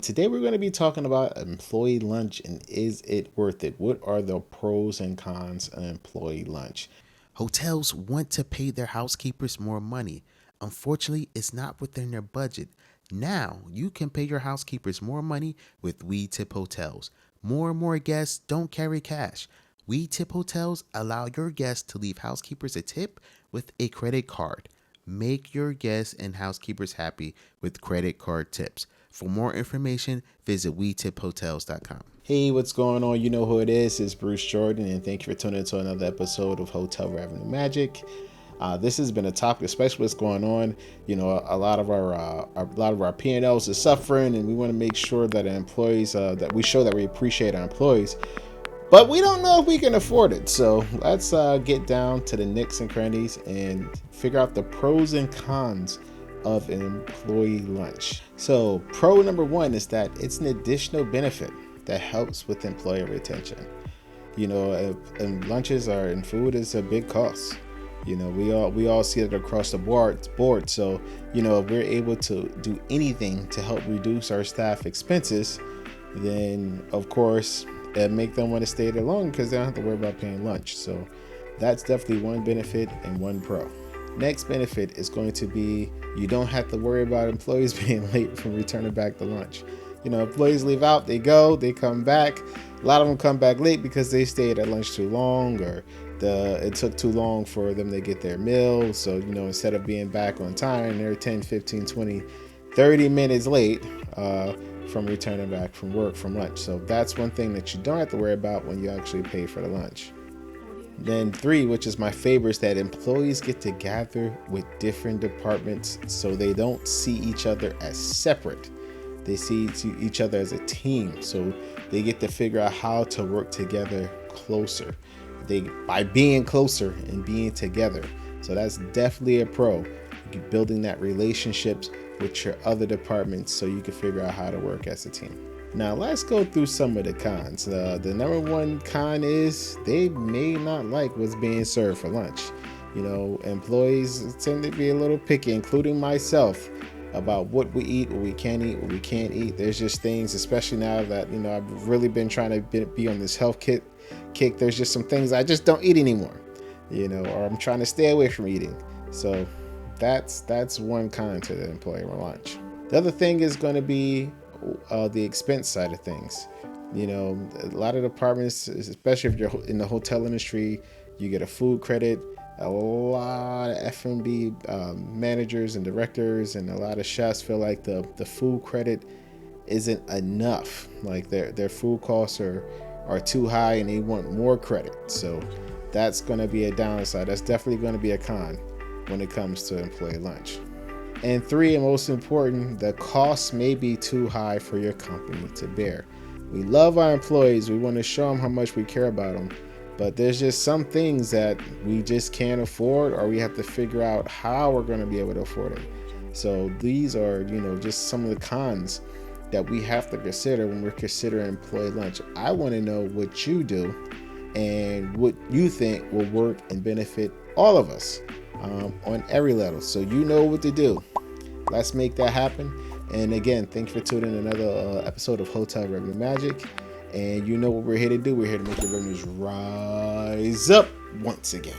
Today we're going to be talking about employee lunch and is it worth it? What are the pros and cons of employee lunch? Hotels want to pay their housekeepers more money. Unfortunately, it's not within their budget. Now, you can pay your housekeepers more money with We Tip Hotels. More and more guests don't carry cash. We Tip Hotels allow your guests to leave housekeepers a tip with a credit card. Make your guests and housekeepers happy with credit card tips. For more information, visit WeTipHotels.com. Hey, what's going on? You know who it is. It's Bruce Jordan, and thank you for tuning into another episode of Hotel Revenue Magic. This has been a topic, especially what's going on. You know, a lot of our P&Ls is suffering, and we want to make sure that our employees that we show that we appreciate our employees. But we don't know if we can afford it. So let's get down to the nicks and crannies and figure out the pros and cons of an employee lunch. So pro number one is that it's an additional benefit that helps with employee retention. You know, and lunches are and food is a big cost. You know, we all see it across the board. So, you know, if we're able to do anything to help reduce our staff expenses, then of course it make them want to stay there long because they don't have to worry about paying lunch. So that's definitely one benefit and one pro. Next benefit is going to be you don't have to worry about employees being late from returning back to lunch. You know, employees leave out, they go, they come back. A lot of them come back late because they stayed at lunch too long, or it took too long for them to get their meal. So, you know, instead of being back on time, they're 10, 15, 20, 30 minutes late from returning back from work from lunch. So that's one thing that you don't have to worry about when you actually pay for the lunch. Then three, which is my favorite, is that employees get to gather with different departments so they don't see each other as separate. They see each other as a team. So they get to figure out how to work together closer. By being closer and being together. So that's definitely a pro. You're building that relationships with your other departments so you can figure out how to work as a team. Now let's go through some of the cons. The number one con is they may not like what's being served for lunch. You know, employees tend to be a little picky, including myself, about what we eat, what we can eat, what we can't eat. There's just things, especially now that, you know, I've really been trying to be on this health kick. There's just some things I just don't eat anymore, you know, or I'm trying to stay away from eating. So that's one con to the employee lunch. The other thing is going to be the expense side of things. You know, a lot of departments, especially if you're in the hotel industry, you get a food credit. A lot of F&B managers and directors and a lot of chefs feel like the food credit isn't enough. Like their food costs are too high and they want more credit. So that's going to be a downside. That's definitely going to be a con when it comes to employee lunch. And three, and most important, the costs may be too high for your company to bear. We love our employees. We want to show them how much we care about them. But there's just some things that we just can't afford, or we have to figure out how we're going to be able to afford it. So these are, you know, just some of the cons that we have to consider when we're considering employee lunch. I want to know what you do and what you think will work and benefit all of us on every level. So you know what to do. Let's make that happen. And again, thanks for tuning in another episode of Hotel Revenue Magic. And you know what we're here to do. We're here to make your revenues rise up once again.